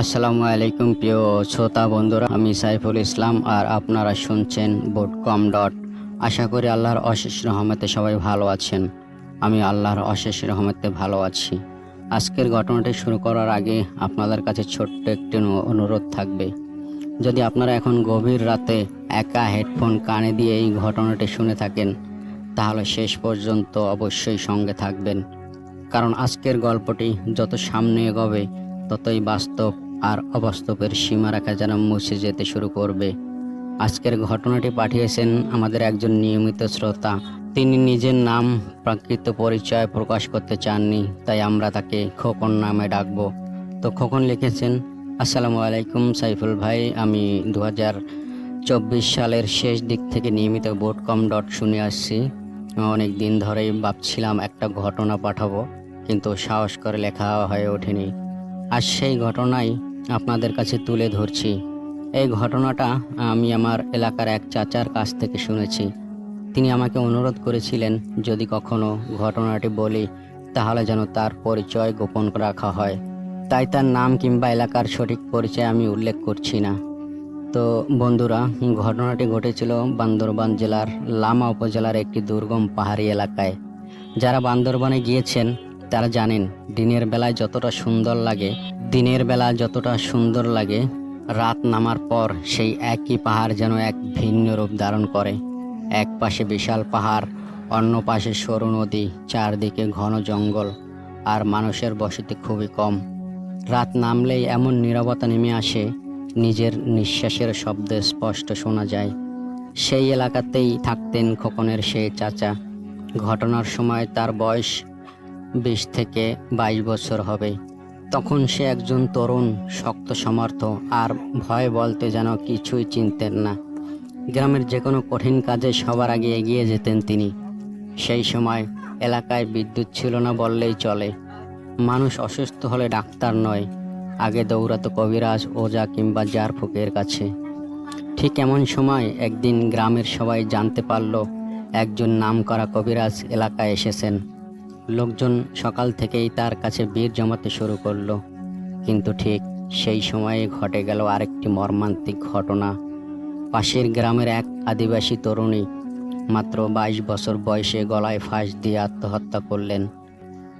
আসসালামু আলাইকুম প্রিয় শ্রোতা বন্ধুরা, আমি সাইফুল ইসলাম আর আপনারা শুনছেন বোটকম ডট। আশা করি আল্লাহর অশেষ রহমতে সবাই ভালো আছেন। আমি আল্লাহর অশেষ রহমতে ভালো আছি। আজকের ঘটনাটি শুরু করার আগে আপনাদের কাছে ছোট্ট একটি অনুরোধ থাকবে। যদি আপনারা এখন গভীর রাতে একা হেডফোন কানে দিয়ে এই ঘটনাটি শুনে থাকেন, তাহলে শেষ পর্যন্ত অবশ্যই সঙ্গে থাকবেন, কারণ আজকের গল্পটি যত সামনে এগোবে ততই বাস্তব আর অবাস্তবের সীমারেখা যেন মুছে যেতে শুরু করবে। আজকের ঘটনাটি পাঠিয়েছেন আমাদের একজন নিয়মিত শ্রোতা। তিনি নিজের নাম প্রকৃত পরিচয় প্রকাশ করতে চাননি, তাই আমরা তাকে খোকন নামে ডাকবো। তো খোকন লিখেছেন, আসসালামু আলাইকুম সাইফুল ভাই, আমি 2024 সালের শেষ দিক থেকে নিয়মিত বোটকম ডট শুনে আসছি। অনেক দিন ধরেই ভাবছিলাম একটা ঘটনা পাঠাবো, কিন্তু সাহস করে লেখা হয়ে ওঠেনি। আজ সেই ঘটনাই আপনাদের কাছে তুলে ধরছি। এই ঘটনাটা আমি আমার এলাকার এক চাচার কাছ থেকে শুনেছি। তিনি আমাকে অনুরোধ করেছিলেন যদি কখনো ঘটনাটি বলি তাহলে যেন তার পরিচয় গোপন রাখা হয়। তাই তার নাম কিংবা এলাকার সঠিক পরিচয় আমি উল্লেখ করছি না। তো বন্ধুরা, ঘটনাটি ঘটেছিল বান্দরবান জেলার লামা উপজেলার একটি দুর্গম পাহাড়ি এলাকায়। যারা বান্দরবানে গিয়েছেন তারা জানেন দিনের বেলা যতটা সুন্দর লাগে, রাত নামার পর সেই একই পাহাড় যেন এক ভিন্ন রূপ ধারণ করে। এক পাশে বিশাল পাহাড়, অন্য পাশে সরু নদী, চারদিকে ঘন জঙ্গল, আর মানুষের বসতি খুবই কম। রাত নামলেই এমন নীরবতা নেমে আসে, নিজের নিঃশ্বাসের শব্দ স্পষ্ট শোনা যায়। সেই এলাকাতেই থাকতেন খোকনের সেই চাচা। ঘটনার সময় তার বয়স 20 থেকে 22 বছর হবে। তখন সে একজন তরুণ, শক্ত সমর্থ, আর ভয় বলতে যেন কিছুই চিনতেন না। গ্রামের যে কোনো কঠিন কাজে সবার আগে এগিয়ে যেতেন তিনি। সেই সময় এলাকায় বিদ্যুৎ ছিল না বললেই চলে। মানুষ অসুস্থ হলে ডাক্তার নয়, আগে দৌড়াতো কবিরাজ, ওঝা কিংবা জারফুকের কাছে। ঠিক এমন সময় একদিন গ্রামের সবাই জানতে পারল একজন নামকরা কবিরাজ এলাকায় এসেছেন। লোকজন সকাল থেকেই তার কাছে ভিড় জমাতে শুরু করলো। কিন্তু ঠিক সেই সময়ে ঘটে গেল আরেকটি মর্মান্তিক ঘটনা। পাশের গ্রামের এক আদিবাসী তরুণী মাত্র 22 বছর বয়সে গলায় ফাঁস দিয়ে আত্মহত্যা করলেন।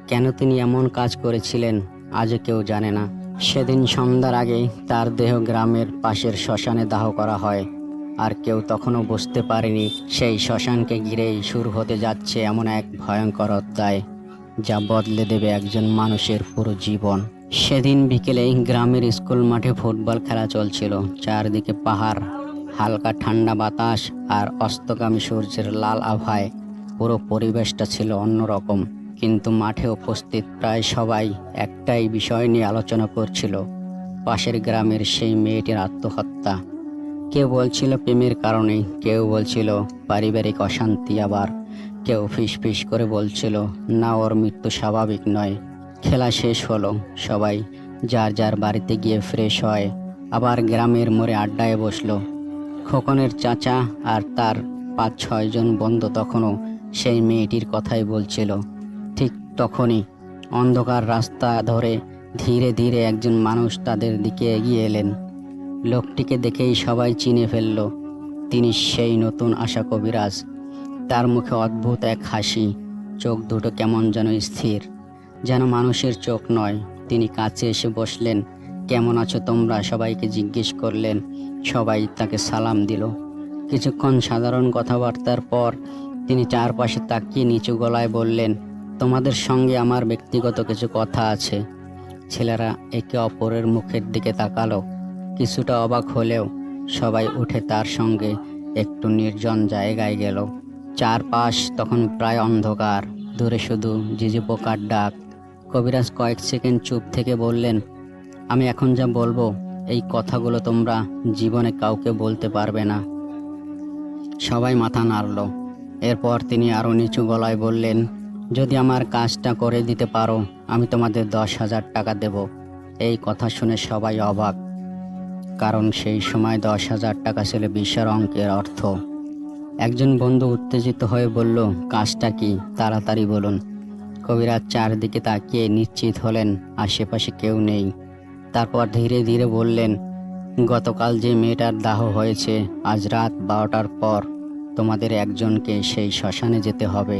কেন তিনি এমন কাজ করেছিলেন আজও কেউ জানে না। সেদিন সন্ধ্যার আগে তার দেহ গ্রামের পাশের শ্মশানে দাহ করা হয়, আর কেউ তখনও বুঝতে পারেনি সেই শ্মশানকে ঘিরেই শুরু হতে যাচ্ছে এমন এক ভয়ঙ্কর অধ্যায়, যা বদলে দেবে একজন মানুষের পুরো জীবন। সেদিন বিকেলে গ্রামের স্কুল মাঠে ফুটবল খেলা চলছিল। চারদিকে পাহাড়, হালকা ঠান্ডা বাতাস আর অস্তগামী সূর্যের লাল আভায় পুরো পরিবেশটা ছিল অন্যরকম। কিন্তু মাঠে উপস্থিত প্রায় সবাই একটাই বিষয় নিয়ে আলোচনা করছিল, পাশের গ্রামের সেই মেয়েটির আত্মহত্যা। কেউ বলছিল প্রেমের কারণে, কেউ বলছিল পারিবারিক অশান্তি, আবার কেউ ফিস করে বলছিল না, ওর মৃত্যু স্বাভাবিক নয়। খেলা শেষ হলো, সবাই যার যার বাড়িতে গিয়ে ফ্রেশ হয়, আবার গ্রামের মোড়ে আড্ডায় বসলো। খোকনের চাচা আর তার 5-6 জন বন্ধু তখনও সেই মেয়েটির কথাই বলছিল। ঠিক তখনই অন্ধকার রাস্তা ধরে ধীরে ধীরে একজন মানুষ তাদের দিকে এগিয়ে এলেন। লোকটিকে দেখেই সবাই চিনে ফেলল, তিনি সেই নতুন আসা কবিরাজ। তার মুখে অদ্ভুত এক হাসি, চোখ দুটো কেমন যেন স্থির, যেন মানুষের চোখ নয়। তিনি কাছে এসে বসলেন। কেমন আছো তোমরা, সবাইকে জিজ্ঞেস করলেন। সবাই তাকে সালাম দিল। কিছুক্ষণ সাধারণ কথাবার্তার পর তিনি চারপাশে তাকিয়ে নিচু গলায় বললেন, তোমাদের সঙ্গে আমার ব্যক্তিগত কিছু কথা আছে। ছেলেরা একে অপরের মুখের দিকে তাকালো, কিছুটা অবাক হলেও সবাই উঠে তার সঙ্গে একটু নির্জন জায়গায় গেল। চারপাশ তখন প্রায় অন্ধকার, দূরে শুধু ঝিঝি পোকার ডাক। কবিরাজ কয়েক সেকেন্ড চুপ থেকে বললেন, আমি এখন যা বলবো এই কথাগুলো তোমরা জীবনে কাউকে বলতে পারবে না। সবাই মাথা নাড়ল। এরপর তিনি আরও নিচু গলায় বললেন, যদি আমার কাজটা করে দিতে পারো আমি তোমাদের 10,000 টাকা দেব। এই কথা শুনে সবাই অবাক, কারণ সেই সময় 10,000 টাকা ছিল বিশাল অঙ্কের অর্থ। একজন বন্ধু উত্তেজিত হয়ে বলল, কাজটা কি, তাড়াতাড়ি বলুন। কবিরাজ চারদিকে তাকিয়ে নিশ্চিত হলেন আশেপাশে কেউ নেই। তারপর ধীরে ধীরে বললেন, গতকাল যে মেয়েটার দাহ হয়েছে, আজ রাত 12টার পর তোমাদের একজনকে সেই শ্মশানে যেতে হবে।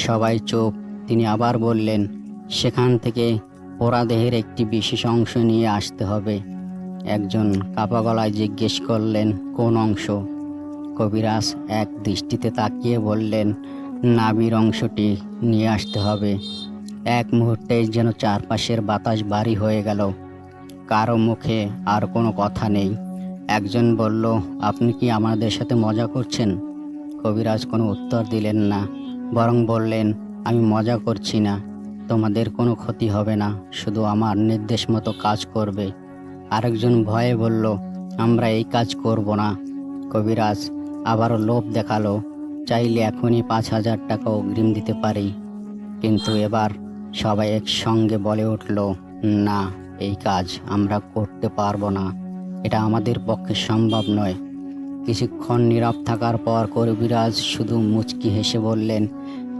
সবাই চুপ। তিনি আবার বললেন, সেখান থেকে পোড়া দেহের একটি বিশেষ অংশ নিয়ে আসতে হবে। একজন কাপা গলায় জিজ্ঞেস করলেন, কোন অংশ? কবিরাজ এক দৃষ্টিতে তাকিয়ে বললেন, নাভির অংশটি নিয়ে আসতে হবে। এক মুহূর্তে যেন চারপাশের বাতাস ভারী হয়ে গেল। কারো মুখে আর কোনো কথা নেই। একজন বলল, আপনি কি আমাদের সাথে মজা করছেন? কবিরাজ কোনো উত্তর দিলেন না, বরং বললেন, আমি মজা করছি না। তোমাদের কোনো ক্ষতি হবে না, শুধু আমার নির্দেশ মতো কাজ করবে। আরেকজন ভয়ে বলল, আমরা এই কাজ করব না। কবিরাজ আবারও লোভ দেখালো, চাইলে এখনই 5,000 টাকা অগ্রিম দিতে পারি। কিন্তু এবার সবাই একসঙ্গে বলে উঠল, না, এই কাজ আমরা করতে পারবো না, এটা আমাদের পক্ষে সম্ভব নয়। কিছুক্ষণ নীরব থাকার পর কবিরাজ শুধু মুচকি হেসে বললেন,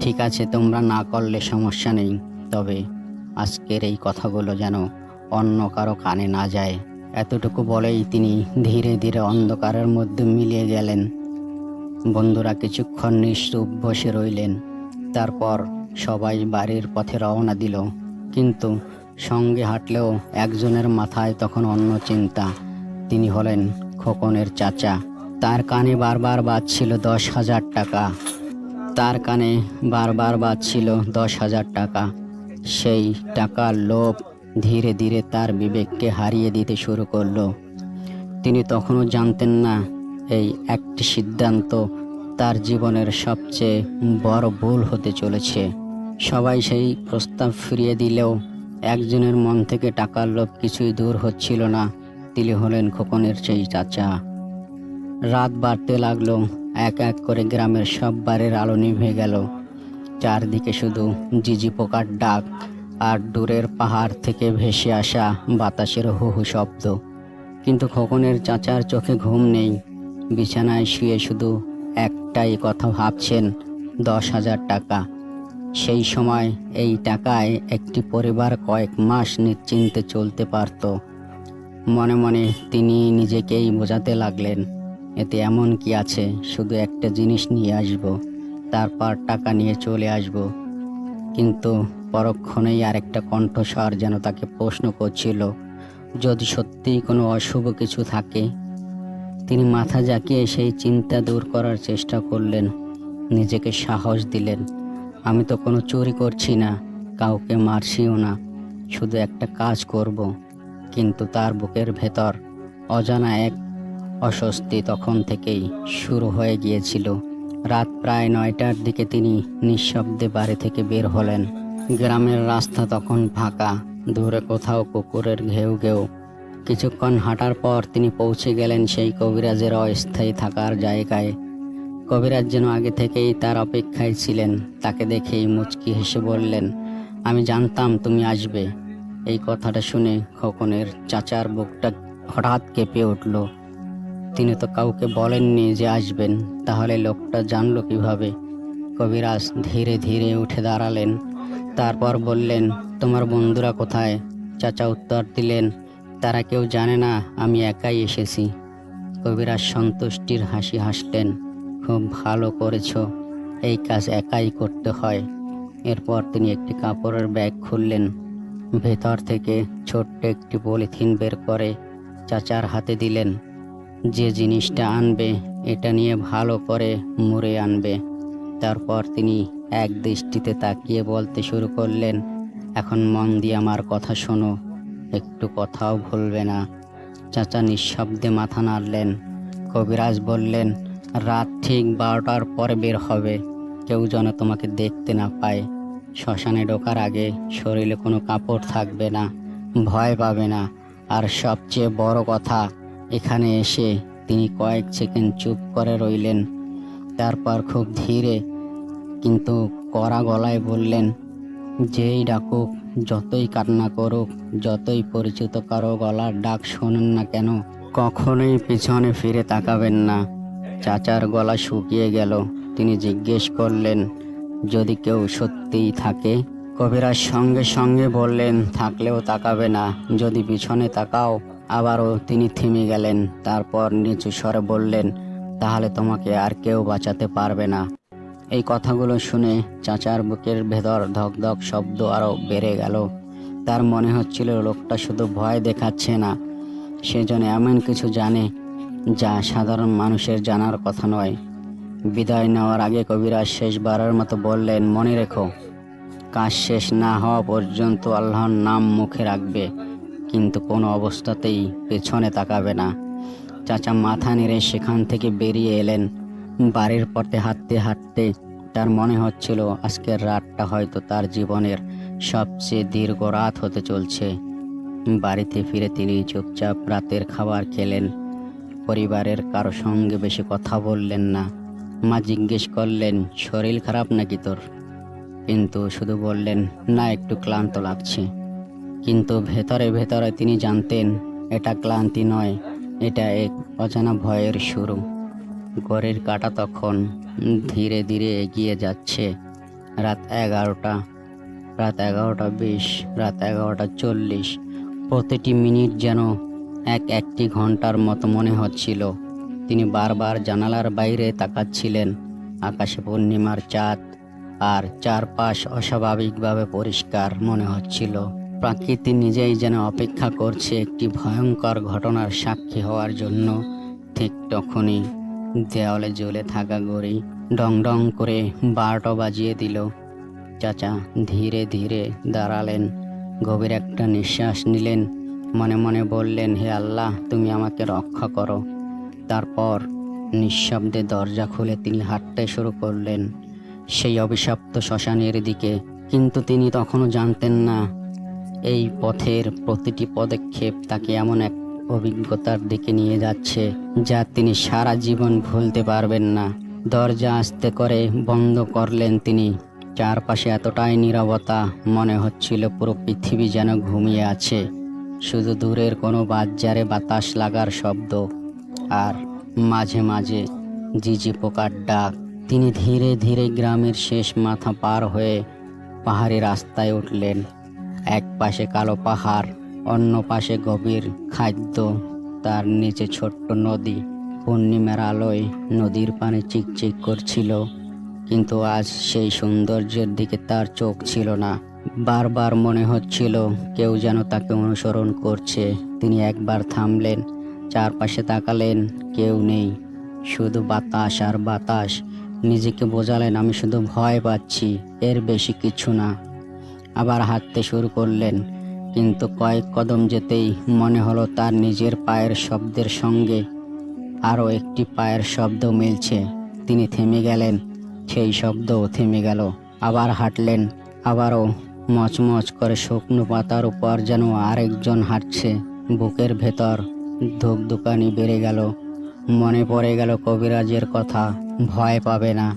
ঠিক আছে, তোমরা না করলে সমস্যা নেই, তবে আজকের এই কথাগুলো যেন অন্য কারো কানে না যায়। এতটুকু বলেই তিনি ধীরে ধীরে অন্ধকারের মধ্যে মিলিয়ে গেলেন। বন্ধুরা কিছুক্ষণ নিশ্চুপ বসে রইলেন। তারপর সবাই বাড়ির পথে রওনা দিল। কিন্তু সঙ্গে হাঁটলেও একজনের মাথায় তখন অন্য চিন্তা। তিনি হলেন খোকনের চাচা। তার কানে বারবার বাজছিল 10,000 টাকা। তার কানে বারবার বাজছিল 10,000 টাকা। সেই টাকার লোভ ধীরে ধীরে তার বিবেককে হারিয়ে দিতে শুরু করলো। তিনি তখনও জানতেন না, এই একটি সিদ্ধান্ত তার জীবনের সবচেয়ে বড় ভুল হতে চলেছে। সবাই সেই প্রস্তাব ফিরিয়ে দিলেও একজনের মন থেকে টাকার লোভ কিছুই দূর হচ্ছিল না। তিনি হলেন খোকনের সেই চাচা। রাত বাড়তে লাগলো। এক এক করে গ্রামের সব বাড়ির আলো নিভে গেল। চারদিকে শুধু ঝিঁঝি পোকার ডাক আর দূরের পাহাড় থেকে ভেসে আসা বাতাসের হু হু শব্দ। কিন্তু খোকনের চাচার চোখে ঘুম নেই। বিছানায় শুয়ে শুধু একটাই কথা ভাবছেন, 10,000 টাকা। সেই সময় এই টাকায় একটি পরিবার কয়েক মাস নিশ্চিন্তে চলতে পারত। মনে মনে তিনি নিজেকেই বোঝাতে লাগলেন, এতে এমন কি আছে, শুধু একটা জিনিস নিয়ে আসব, তারপর টাকা নিয়ে চলে আসব। কিন্তু পরক্ষণেই আরেকটা কণ্ঠস্বর যেন তাকে প্রশ্ন করছিল, যদি সত্যিই কোনো অশুভ কিছু থাকে। তিনি মাথা ঝাঁকিয়ে সেই চিন্তা দূর করার চেষ্টা করলেন। নিজেকে সাহস দিলেন, আমি তো কোনো চুরি করছি না, কাউকে মারছিও না, শুধু একটা কাজ করব। কিন্তু তার বুকের ভেতর অজানা এক অস্বস্তি তখন থেকেই শুরু হয়ে গিয়েছিল। রাত প্রায় 9টার দিকে তিনি নিঃশব্দে বাড়ি থেকে বের হলেন। গ্রামের রাস্তা তখন ফাঁকা, দূরে কোথাও কুকুরের ঘেউ ঘেউ। কিছুক্ষণ হাঁটার পর তিনি পৌঁছে গেলেন সেই কবিরাজের অস্থায়ী থাকার জায়গায়। কবিরাজ যেন আগে থেকেই তার অপেক্ষায় ছিলেন। তাকে দেখেই মুচকি হেসে বললেন, আমি জানতাম তুমি আসবে। এই কথাটা শুনে খোকনের চাচার বুকটা হঠাৎ কেঁপে উঠল। তিনি তো কাউকে বলেননি যে আসবেন, তাহলে লোকটা জানলো কিভাবে? কবিরাজ ধীরে ধীরে উঠে দাঁড়ালেন। তারপর বললেন, তোমার বন্ধুরা কোথায়? চাচা উত্তর দিলেন, তারা কেউ জানে না, আমি একাই এসেছি। কবিরাজ সন্তুষ্টির হাসি হাসলেন, খুব ভালো করেছো, এই কাজ একাই করতে হয়। এরপর তিনি একটি কাপড়ের ব্যাগ খুললেন। ভেতর থেকে ছোট্ট একটি পলিথিন বের করে চাচার হাতে দিলেন। যে জিনিসটা আনবে এটা নিয়ে ভালো করে মুড়ে আনবে। তারপর তিনি এক দৃষ্টিতে তাকিয়ে বলতে শুরু করলেন, এখন মন দিয়ে আমার কথা শোনো, একটু কথাও ভুলবে না। চাচা নিঃশব্দে মাথা নাড়লেন। কবিরাজ বললেন, রাত ঠিক 12টার পরে বের হবে, কেউ যেন তোমাকে দেখতে না পায়। শ্মশানে ঢোকার আগে শরীরে কোনো কাপড় থাকবে না, ভয় পাবে না। আর সবচেয়ে বড় কথা, এখানে এসে তিনি কয়েক সেকেন্ড চুপ করে রইলেন। তারপর খুব ধীরে কিন্তু কড়া গলায় বললেন, যেই ডাকুক, যতই কান্না করুক, যতই পরিচিত কারো গলার ডাক শোনেন না কেন, কখনোই পিছনে ফিরে তাকাবেন না। চাচার গলা শুকিয়ে গেল। তিনি জিজ্ঞেস করলেন, যদি কেউ সত্যিই থাকে? কবিরাজ সঙ্গে সঙ্গে বললেন, থাকলেও তাকাবে না, যদি পিছনে তাকাও। আবারও তিনি থেমে গেলেন, তারপর নিচু স্বরে বললেন, তাহলে তোমাকে আর কেউ বাঁচাতে পারবে না। এই কথাগুলো শুনে চাচার বুকের ভেতর ধকধক শব্দ আরও বেড়ে গেল। তার মনে হচ্ছিল লোকটা শুধু ভয় দেখাচ্ছে না, সে যেন এমন কিছু জানে যা সাধারণ মানুষের জানার কথা নয়। বিদায় নেওয়ার আগে কবিরাজ শেষবারের মতো বললেন, মনে রেখো, কাজ শেষ না হওয়া পর্যন্ত আল্লাহর নাম মুখে রাখবে, কিন্তু কোনো অবস্থাতেই পেছনে তাকাবে না। চাচা মাথা নেড়ে সেখান থেকে বেরিয়ে এলেন। বাড়ির পথে হাঁটতে হাঁটতে তার মনে হচ্ছিল আজকের রাতটা হয়তো তার জীবনের সবচেয়ে দীর্ঘ রাত হতে চলছে। বাড়িতে ফিরে তিনি চুপচাপ রাতের খাবার খেলেন। পরিবারের কারো সঙ্গে বেশি কথা বললেন না। মা জিজ্ঞেস করলেন, শরীর খারাপ নাকি তোর? কিন্তু শুধু বললেন, না, একটু ক্লান্ত লাগছে। কিন্তু ভেতরে ভেতরে তিনি জানতেন এটা ক্লান্তি নয়, এটা এক অজানা ভয়ের শুরু। ঘড়ির কাঁটা তখন ধীরে ধীরে এগিয়ে যাচ্ছে। রাত 11টা, রাত 11টা 20, রাত 11টা 40। প্রতিটি মিনিট যেন একটি ঘন্টার মতো মনে হচ্ছিল। তিনি বারবার জানালার বাইরে তাকাচ্ছিলেন। আকাশে পূর্ণিমার চাঁদ, আর চারপাশ অস্বাভাবিকভাবে পরিষ্কার মনে হচ্ছিল। প্রকৃতি নিজেই যেন অপেক্ষা করছে একটি ভয়ঙ্কর ঘটনার সাক্ষী হওয়ার জন্য। ঠিক তখনই দেওয়ালে ঝুলে থাকা ঘড়ি ডং ডং করে 12টা বাজিয়ে দিল। চাচা ধীরে ধীরে দাঁড়ালেন, গভীর একটা নিঃশ্বাস নিলেন, মনে মনে বললেন, হে আল্লাহ, তুমি আমাকে রক্ষা করো। তারপর নিঃশব্দে দরজা খুলে তিনি হাঁটতে শুরু করলেন সেই অভিশপ্ত শ্মশানের দিকে। কিন্তু তিনি তখনও জানতেন না এই পথের প্রতিটি পদক্ষেপ তাকে এমন এক অভিজ্ঞতার দিকে নিয়ে যাচ্ছে যা তিনি সারা জীবন ভুলতে পারবেন না। দরজা আস্তে করে বন্ধ করলেন তিনি। চারপাশে এতটাই নীরবতা, মনে হচ্ছিল পুরো পৃথিবী যেন ঘুমিয়ে আছে। শুধু দূরের কোনো বাজারে বাতাস লাগার শব্দ, আর মাঝে মাঝে ঝিঝি পোকার ডাক। তিনি ধীরে ধীরে গ্রামের শেষ মাথা পার হয়ে পাহাড়ি রাস্তায় উঠলেন। এক পাশে কালো পাহাড়, অন্য পাশে গভীর খাদ্য, তার নিচে ছোট্ট নদী। পূর্ণিমার আলোয় নদীর পানি চিকচিক করছিল, কিন্তু আজ সেই সৌন্দর্যের দিকে তার চোখ ছিল না। বারবার মনে হচ্ছিল কেউ যেন তাকে অনুসরণ করছে। তিনি একবার থামলেন, চারপাশে তাকালেন, কেউ নেই, শুধু বাতাস আর বাতাস। নিজেকে বোঝালেন, আমি শুধু ভয় পাচ্ছি, এর বেশি কিছু না। আবার হাঁটতে শুরু করলেন, কিন্তু কয়েক কদম যেতেই মনে হলো তার নিজের পায়ের শব্দের সঙ্গে আরও একটি পায়ের শব্দ মিলছে। তিনি থেমে গেলেন, সেই শব্দও থেমে গেল। আবার হাঁটলেন, আবারও মচমচ করে শুকনো পাতার উপর যেন আরেকজন হাঁটছে। বুকের ভেতর ধুকধুকানি বেড়ে গেল। মনে পড়ে গেল কবিরাজের কথা, ভয় পাবে না।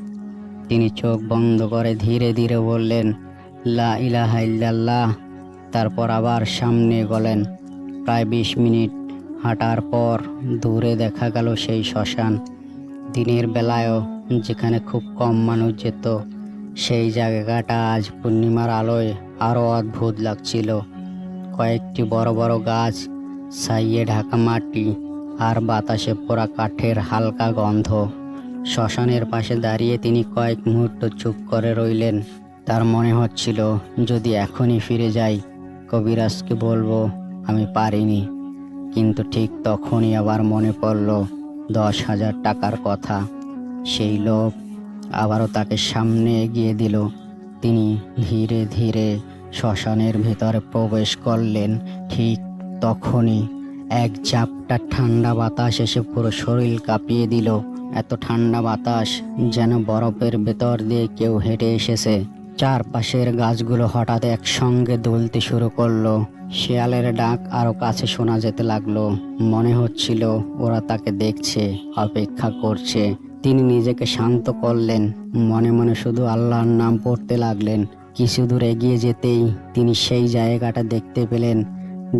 তিনি চোখ বন্ধ করে ধীরে ধীরে বললেন, লা ইলাহা ইল্লাল্লাহ। তারপর আবার সামনে গেলেন। প্রায় 20 মিনিট হাঁটার পর দূরে দেখা গেল সেই শ্মশান। দিনের বেলায়ও যেখানে খুব কম মানুষ যেত, সেই জায়গাটা আজ পূর্ণিমার আলোয় আরও অদ্ভুত লাগছিল। কয়েকটি বড় বড় গাছ, ছাইয়ে ঢাকা মাটি, আর বাতাসে পোড়া কাঠের হালকা গন্ধ। শ্মশানের পাশে দাঁড়িয়ে তিনি কয়েক মুহূর্ত চুপ করে রইলেন। তার মনে হচ্ছিল যদি এখনই ফিরে যাই, কবিরাজকে বলবো আমি পারিনি। কিন্তু ঠিক তখনই আবার মনে পড়ল 10,000 টাকার কথা। সেই লোভ আবারও তাকে সামনে এগিয়ে দিল। তিনি ধীরে ধীরে শ্মশানের ভেতরে প্রবেশ করলেন। ঠিক তখনই এক ঝাপটা ঠান্ডা বাতাস এসে পুরো শরীর কাঁপিয়ে দিল। এত ঠান্ডা বাতাস যেন বরফের ভেতর দিয়ে কেউ হেঁটে এসেছে। চারপাশের গাছগুলো হঠাৎ একসঙ্গে দুলতে শুরু করলো। শেয়ালের ডাক আরো কাছে শোনা যেতে লাগলো। মনে হচ্ছিল ওরা তাকে দেখছে, অপেক্ষা করছে। তিনি নিজেকে শান্ত করলেন, মনে মনে শুধু আল্লাহর নাম পড়তে লাগলেন। কিছু দূর এগিয়ে যেতেই তিনি সেই জায়গাটা দেখতে পেলেন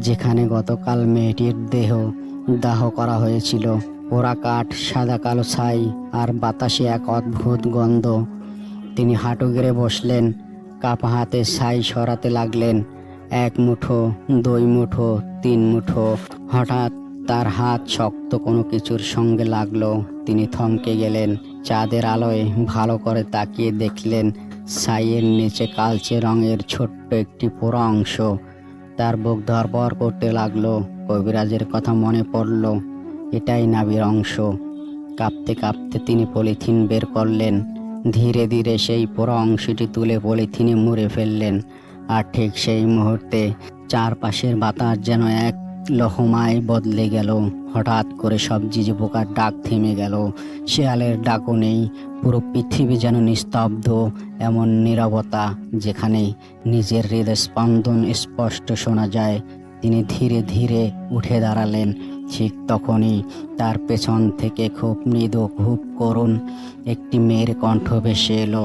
যেখানে গতকাল মেয়েটির দেহ দাহ করা হয়েছিল। পোড়া কাঠ, সাদা কালো ছাই, আর বাতাসে এক অদ্ভুত গন্ধ। তিনি হাঁটু গেড়ে বসলেন, কাপা হাতে ছাই সরাতে লাগলেন। 1 মুঠো, 2 মুঠো, 3 মুঠো। হঠাৎ তার হাত শক্ত কোনো কিছুর সঙ্গে লাগলো। তিনি থমকে গেলেন। চাঁদের আলোয় ভালো করে তাকিয়ে দেখলেন ছাইয়ের নিচে কালচে রঙের ছোট্ট একটি পোড়া অংশ। তার বুক ধড়ফড় করতে লাগলো। কবিরাজের কথা মনে পড়ল, এটাই নাভির অংশ। কাঁপতে কাঁপতে তিনি পলিথিন বের করলেন। ধীরে ধীরে সেই পোড়া অংশটি তুলে পলিথিনে মুড়ে ফেললেন। আর ঠিক সেই মুহূর্তে চারপাশের বাতাস যেন এক লহমায় বদলে গেল। হঠাৎ করে সব ঝিঁঝি পোকার ডাক থেমে গেল। শেয়ালের ডাকও নেই। পুরো পৃথিবী যেন নিস্তব্ধ। এমন নীরবতা যেখানে নিজের হৃদয় স্পন্দন স্পষ্ট শোনা যায়। তিনি ধীরে ধীরে উঠে দাঁড়ালেন। ঠিক তখনই তার পেছন থেকে খুব মৃদু, খুব করুণ একটি মেয়ের কণ্ঠ ভেসে এলো।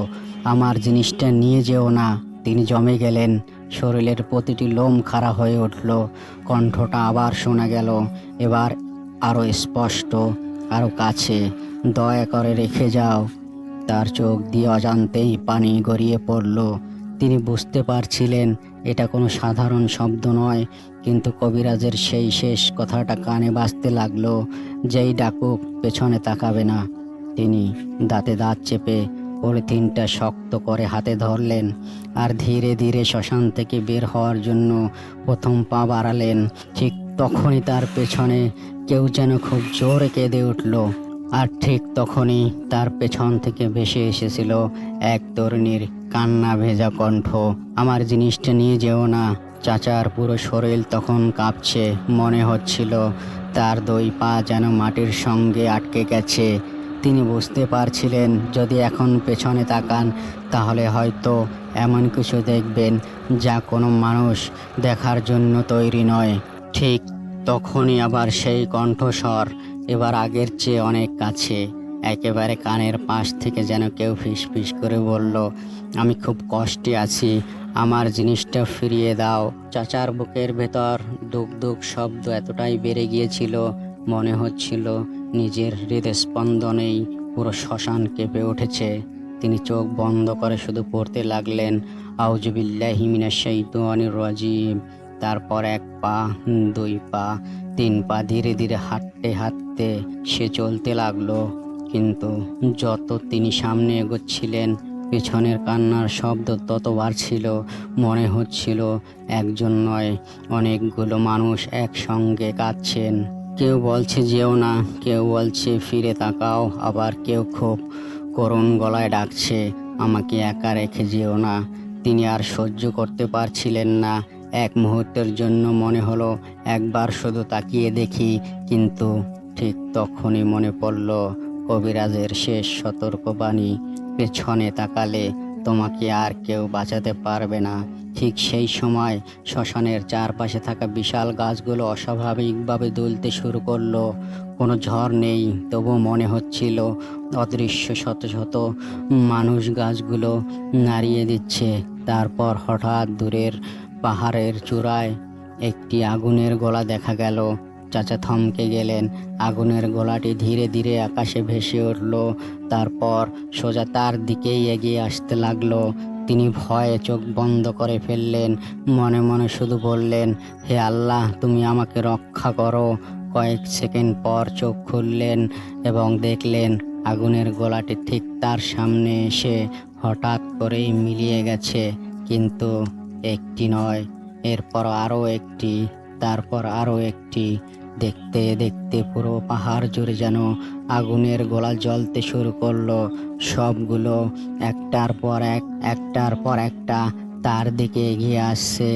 আমার জিনিসটা নিয়ে যেও না। তিনি জমে গেলেন। শরীরের প্রতিটি লোম খাড়া হয়ে উঠল। কণ্ঠটা আবার শোনা গেল, এবার আরও স্পষ্ট, আরও কাছে। দয়া করে রেখে যাও। তার চোখ দিয়ে অজান্তেই পানি গড়িয়ে পড়ল। তিনি বুঝতে পারছিলেন এটা কোনো সাধারণ শব্দ নয়, কিন্তু কবিরাজের সেই শেষ কথাটা কানে বাজতে লাগলো, যেই ডাকুক পেছনে তাকাবে না। তিনি দাঁতে দাঁত চেপে পলিথিনটা শক্ত করে হাতে ধরলেন আর ধীরে ধীরে শ্মশান থেকে বের হওয়ার জন্য প্রথম পা বাড়ালেন। ঠিক তখনই তার পেছনে কেউ যেন খুব জোরে কেঁদে উঠল। আর ঠিক তখনই তার পেছন থেকে ভেসে এসেছিল এক তরুণীর কান্না ভেজা কণ্ঠ। আমার জিনিসটা নিয়ে যেও না। চাচার পুরো শরীর তখন কাঁপছে। মনে হচ্ছিল তার 2 পা যেন মাটির সঙ্গে আটকে গেছে। তিনি বুঝতে পারছিলেন যদি এখন পেছনে তাকান তাহলে হয়তো এমন কিছু দেখবেন যা কোনো মানুষ দেখার জন্য তৈরি নয়। ঠিক তখনই আবার সেই কণ্ঠস্বর, এবার আগের চেয়ে অনেক কাছে, একেবারে কানের পাশ থেকে যেন কেউ ফিসফিস করে বলল, আমি খুব কষ্টে আছি, আমার জিনিসটা ফিরিয়ে দাও। চাচার বুকের ভেতর দুক দুক শব্দ এতটাই বেড়ে গিয়েছিল, মনে হচ্ছিল নিজের হৃদস্পন্দনেই পুরো শ্মশান কেঁপে উঠেছে। তিনি চোখ বন্ধ করে শুধু পড়তে লাগলেন, আউযু বিল্লাহি মিনাশ শাইতানির রাজিম। তারপর 1 পা, 2 পা, 3 পা, ধীরে ধীরে হাঁটতে হাঁটতে সে চলতে লাগলো। কিন্তু যত তিনি সামনে এগোচ্ছিলেন পেছনের কান্নার শব্দ তত বাড়ছিল। মনে হচ্ছিল একজন নয়, অনেকগুলো মানুষ একসঙ্গে কাঁদছেন। কেউ বলছে যেও না, কেউ বলছে ফিরে তাকাও, আবার কেউ খুব করুণ গলায় ডাকছে, আমাকে একা রেখে যেও না। তিনি আর সহ্য করতে পারছিলেন না। এক মুহূর্তের জন্য মনে হলো একবার শুধু তাকিয়ে দেখি, কিন্তু ঠিক তখনই মনে পড়ল কবিরাজের শেষ সতর্কবাণী, পেছনে তাকালে তোমাকে আর কেউ বাঁচাতে পারবে না। ঠিক সেই সময় শ্মশানের চারপাশে থাকা বিশাল গাছগুলো অস্বাভাবিকভাবে দুলতে শুরু করলো। কোনো ঝড় নেই, তবু মনে হচ্ছিল অদৃশ্য শত শত মানুষ গাছগুলো নাড়িয়ে দিচ্ছে। তারপর হঠাৎ দূরের পাহাড়ের চূড়ায় একটি আগুনের গোলা দেখা গেল। চাচা থমকে গেলেন। আগুনের গোলাটি ধীরে ধীরে আকাশে ভেসে উঠল, তারপর সোজা তার দিকেই এগিয়ে আসতে লাগলো। তিনি ভয়ে চোখ বন্ধ করে ফেললেন, মনে মনে শুধু বললেন, হে আল্লাহ, তুমি আমাকে রক্ষা করো। কয়েক সেকেন্ড পর চোখ খুললেন এবং দেখলেন আগুনের গোলাটি ঠিক তার সামনে এসে হঠাৎ করেই মিলিয়ে গেছে। কিন্তু একটি নয়, এরপর আরও একটি, তারপর আরও একটি। দেখতে দেখতে পুরো পাহাড় জুড়ে যেন আগুনের গোলা জ্বলতে শুরু করলো। সবগুলো একটার পর একটা তার দিকে এগিয়ে আসছে,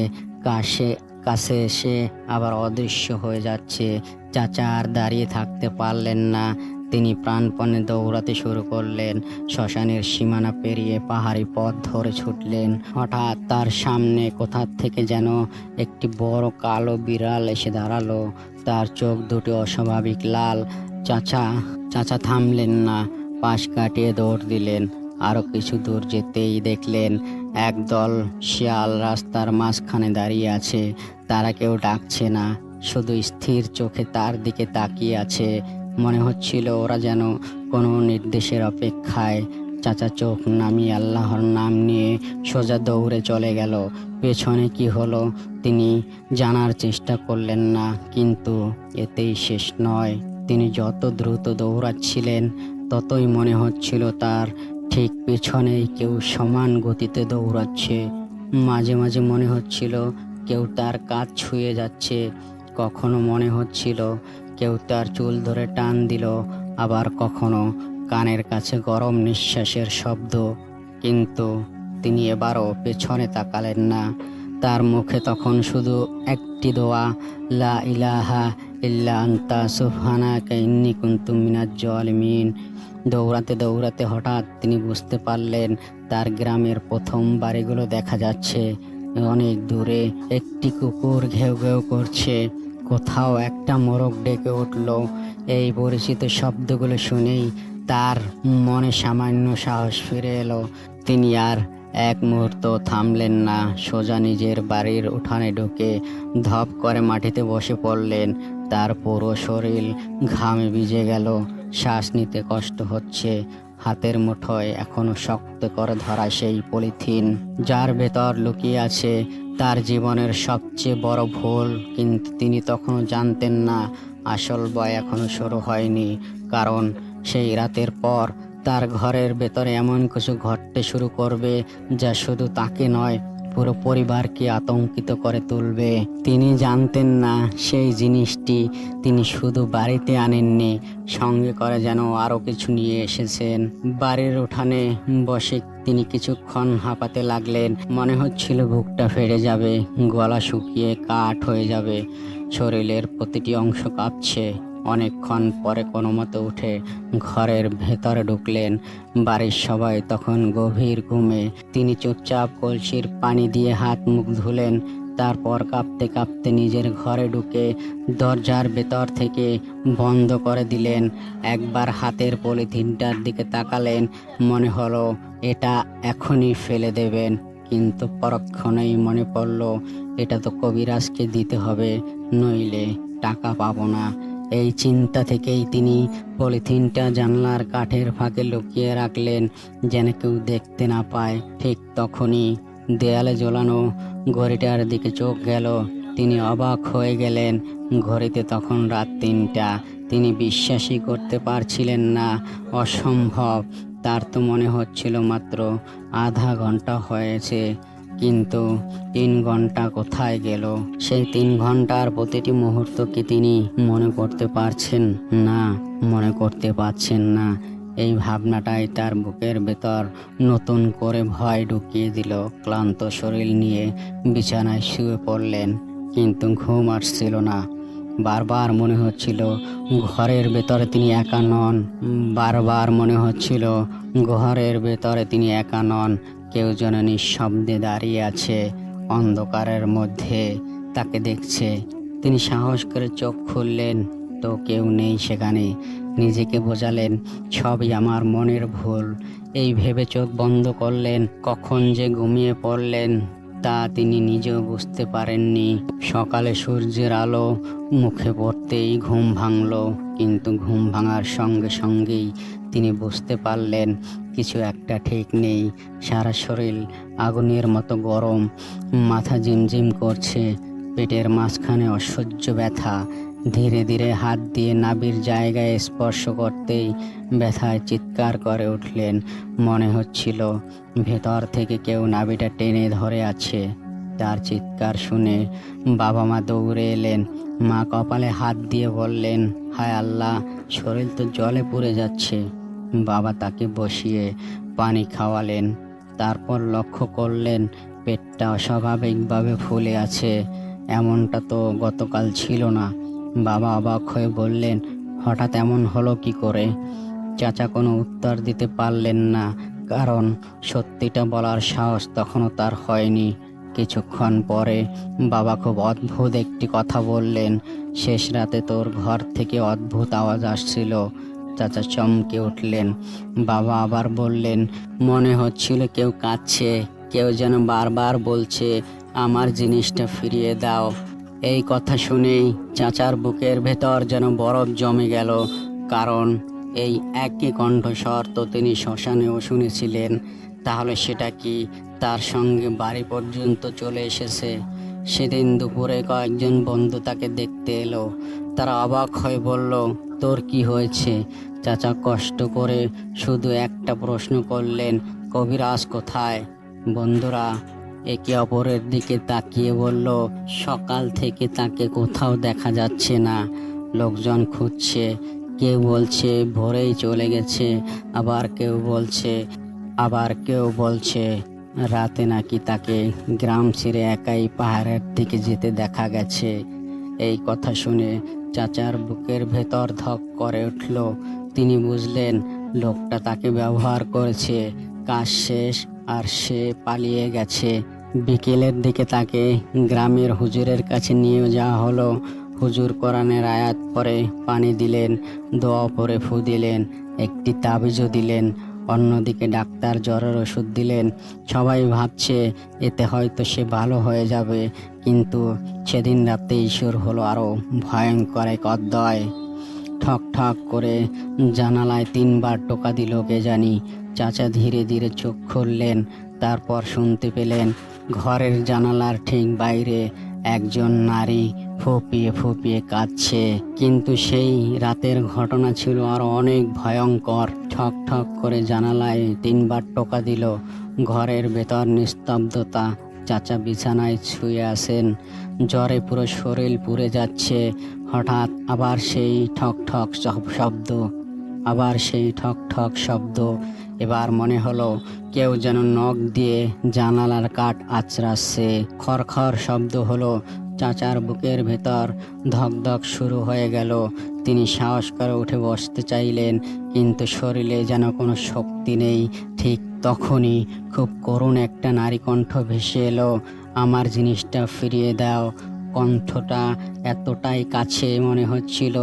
কাছে এসে আবার অদৃশ্য হয়ে যাচ্ছে। চাচা আর দাঁড়িয়ে থাকতে পারলেন না। তিনি প্রাণপণে দৌড়াতে শুরু করলেন। শ্মশানের সীমানা পেরিয়ে পাহাড়ি পথ ধরে ছুটলেন। হঠাৎ তার সামনে কোথা থেকে যেন একটি বড় কালো বিড়াল এসে দাঁড়ালো। তার চোখ দুটি অস্বাভাবিক লাল। চাচা থামলেন না, পাশ কাটিয়ে দৌড় দিলেন। আরও কিছু দূর যেতেই দেখলেন একদল শিয়াল রাস্তার মাঝখানে দাঁড়িয়ে আছে। তারা কেউ ডাকছে না, শুধু স্থির চোখে তার দিকে তাকিয়ে আছে। মনে হচ্ছিল ওরা যেন কোনো নির্দেশের অপেক্ষায়। চাচা চোখ নামিয়ে আল্লাহর নাম নিয়ে সোজা দৌড়ে চলে গেল। পেছনে কি হলো তিনি জানার চেষ্টা করলেন না, কিন্তু এতেই শেষ নয়। তিনি যত দ্রুত দৌড়াচ্ছিলেন ততই মনে হচ্ছিল তার ঠিক পেছনেই কেউ সমান গতিতে দৌড়াচ্ছে। মাঝে মাঝে মনে হচ্ছিল কেউ তার কাঁধ ছুঁয়ে যাচ্ছে, কখনো মনে হচ্ছিল কেউ তার চুল ধরে টান দিল, আবার কখনো কানের কাছে গরম নিঃশ্বাসের শব্দ। কিন্তু তিনি এবারও পেছনে তাকালেন না। তার মুখে তখন শুধু একটি দোয়া, লা ইলাহা ইল্লা আনতা সুবহানাকা ইন্নী কুনতু মিনাজ জালিমিন। দৌড়াতে দৌড়াতে হঠাৎ তিনি বুঝতে পারলেন তার গ্রামের প্রথম বাড়িগুলো দেখা যাচ্ছে। অনেক দূরে একটি কুকুর ঘেউ ঘেউ করছে, কোথাও একটা মোরগ ডেকে উঠল। এই পরিচিত শব্দগুলো শুনেই তার মনে সামান্য সাহস ফিরে এলো। তিনি আর এক মুহূর্ত থামলেন না, সোজা নিজের বাড়ির উঠানে ঢুকে ধপ করে মাটিতে বসে পড়লেন। তার পুরো শরীর ঘামে ভিজে গেল, শ্বাস নিতে কষ্ট হচ্ছে। হাতের মুঠোয় এখনো শক্ত করে ধরা সেই পলিথিন, যার ভেতর লুকিয়ে আছে তার জীবনের সবচেয়ে বড় ভুল। কিন্তু তিনি তখনও জানতেন না আসল ভয় এখনো শুরু হয়নি, কারণ সেই রাতের পর তার ঘরের ভেতরে এমন কিছু ঘটতে শুরু করবে যা শুধু তাকে নয়, পুরো পরিবারকে আতঙ্কিত করে তুলবে। তিনি জানতেন না সেই জিনিসটি তিনি শুধু বাড়িতে আনেননি, সঙ্গে করে যেন আরও কিছু নিয়ে এসেছেন। বাড়ির উঠানে বসে তিনি কিছুক্ষণ হাঁপাতে লাগলেন। মনে হচ্ছিল বুকটা ফেটে যাবে, গলা শুকিয়ে কাঠ হয়ে যাবে, শরীরের প্রতিটি অংশ কাঁপছে। অনেকক্ষণ পরে কোনো মতে উঠে ঘরের ভেতরে ঢুকলেন। বাড়ির সবাই তখন গভীর ঘুমে। তিনি চুপচাপ কলসির পানি দিয়ে হাত মুখ ধুলেন, তারপর কাঁপতে কাঁপতে নিজের ঘরে ঢুকে দরজার ভেতর থেকে বন্ধ করে দিলেন। একবার হাতের পলিথিনটার দিকে তাকালেন, মনে হলো এটা এখনই ফেলে দেবেন, কিন্তু পরক্ষণেই মনে পড়ল এটা তো কবিরাজকে দিতে হবে, নইলে টাকা পাবো না। এই চিন্তা থেকেই তিনি পলিথিনটা জানলার কাঠের ফাঁকে লুকিয়ে রাখলেন, যেন কেউ দেখতে না পায়। ঠিক তখনই দেয়ালে ঝোলানো ঘড়িটার দিকে চোখ গেল। তিনি অবাক হয়ে গেলেন, ঘড়িতে তখন রাত 3টা। তিনি বিশ্বাসই করতে পারছিলেন না, অসম্ভব। তার তো মনে হচ্ছিল মাত্র আধা ঘন্টা হয়েছে, কিন্তু 3 ঘন্টা কোথায় গেল? সেই 3 ঘন্টার প্রতিটি মুহূর্ত কি তিনি মনে করতে পারছেন? না, মনে করতে পারছেন না। এই ভাবনাটাই তার বুকের ভেতর নতুন করে ভয় ঢুকিয়ে দিল। ক্লান্ত শরীর নিয়ে বিছানায় শুয়ে পড়লেন, কিন্তু ঘুম আসছিল না। বারবার মনে হচ্ছিল ঘরের ভেতরে তিনি একা নন। বারবার মনে হচ্ছিল ঘরের ভেতরে তিনি একা নন, কেউ যেন নিঃশব্দে দাঁড়িয়ে আছে অন্ধকারের মধ্যে, তাকে দেখছে। তিনি সাহস করে চোখ খুললেন, তো কেউ নেই সেখানে। নিজেকে বোঝালেন সবই আমার মনের ভুল। এই ভেবে চোখ বন্ধ করলেন। কখন যে ঘুমিয়ে পড়লেন তা তিনি নিজেও বুঝতে পারেননি। সকালে সূর্যের আলো মুখে পড়তেই ঘুম ভাঙল, কিন্তু ঘুম ভাঙার সঙ্গে সঙ্গেই তিনি বুঝতে পারলেন কিছু একটা ঠিক নেই। সারা শরীর আগুনের মতো গরম, মাথা ঝিমঝিম করছে, পেটের মাঝখানে অসহ্য ব্যথা। ধীরে ধীরে হাত দিয়ে নাভির জায়গায় স্পর্শ করতেই ব্যথায় চিৎকার করে উঠলেন। মনে হচ্ছিল ভেতর থেকে কেউ নাভিটা টেনে ধরে আছে। তার চিৎকার শুনে বাবা মা দৌড়ে এলেন। মা কপালে হাত দিয়ে বললেন, হায় আল্লাহ, শরীর তো জলে পুড়ে যাচ্ছে। বাবা তাকে বসিয়ে পানি খাওয়ালেন। তারপর লক্ষ্য করলেন পেটটা অস্বাভাবিকভাবে ফুলে আছে। এমনটা তো গতকাল ছিল না। বাবা অবাক হয়ে বললেন, হঠাৎ এমন হলো কি করে? চাচা কোনো উত্তর দিতে পারলেন না, কারণ সত্যিটা বলার সাহস তখনও তার হয়নি। কিছুক্ষণ পরে বাবা খুব অদ্ভুত একটি কথা বললেন, শেষ রাতে তোর ঘর থেকে অদ্ভুত আওয়াজ আসছিল। চাচা চমকে উঠলেন। বাবা আবার বললেন, মনে হচ্ছিল কেউ কাঁদছে, কেউ যেন বারবার বলছে আমার জিনিসটা ফিরিয়ে দাও। এই কথা শুনেই চাচার বুকের ভেতর যেন বরফ জমে গেল, কারণ এই একই কণ্ঠস্বর তো তিনি শ্মশানেও শুনেছিলেন। তাহলে সেটা কি তার সঙ্গে বাড়ি পর্যন্ত চলে এসেছে? সেদিন দুপুরে কয়েকজন বন্ধু তাকে দেখতে এলো। তারা অবাক হয়ে বলল, তোর কি হয়েছে? চাচা কষ্ট করে শুধু একটা প্রশ্ন করলেন, কবিরাজ কোথায়? বন্ধুরা একে অপরের দিকে তাকিয়ে বলল, সকাল থেকে তাকে কোথাও দেখা যাচ্ছে না। লোকজন খুঁজছে, কেউ বলছে ভোরেই চলে গেছে, আবার কেউ বলছে রাতে নাকি তাকে গ্রাম ছেড়ে একাই পাহাড়ের দিকে যেতে দেখা গেছে। এই কথা শুনে চাচার বুকের ভেতর ধক করে উঠল। তিনি বুঝলেন লোকটা তাকে ব্যবহার করেছে, কাজ শেষ আর সে পালিয়ে গেছে। বিকেলের দিকে তাকে গ্রামের হুজুরের কাছে নিয়ে যাওয়া হলো। হুজুর কোরআনের আয়াত পড়ে পানি দিলেন, দোয়া পড়ে ফু দিলেন, একটি তাবিজও দিলেন। অন্যদিকে ডাক্তার জ্বরের ওষুধ দিলেন। সবাই ভাবছে এতে হয়তো সে ভালো হয়ে যাবে, কিন্তু সেদিন রাতেই শুরু হলো আরও ভয়ঙ্কর এক অধ্যায়। ঠক ঠক করে জানালায় 3বার টোকা দিল কে জানি। চাচা ধীরে ধীরে চোখ খুললেন, তারপর শুনতে পেলেন ঘরের জানালার ঠিক বাইরে একজন নারী ফুঁপিয়ে ফুঁপিয়ে কাঁদছে। কিন্তু সেই রাতের ঘটনা ছিল আরো অনেক ভয়ঙ্কর। ঠক ঠক করে জানালায় 3বার টোকা দিল। ঘরের ভেতর নিস্তব্ধতা। চাচা বিছানায় শুয়ে আছেন, জ্বরে পুরো শরীর পুড়ে যাচ্ছে। হঠাৎ আবার সেই ঠক ঠক শব্দ। এবার মনে হলো কেউ যেন নখ দিয়ে জানালার কাঠ আঁচড়াচ্ছে। খড়খড় শব্দ হলো। চাচার বুকের ভেতর ধকধক শুরু হয়ে গেল। তিনি সাহস করে উঠে বসতে চাইলেন, কিন্তু শরীরে যেন কোনো শক্তি নেই। ঠিক তখনই খুব করুণ একটা নারী কণ্ঠ ভেসে এলো, আমার জিনিসটা ফিরিয়ে দাও। কণ্ঠটা এতটাই কাছে মনে হচ্ছিল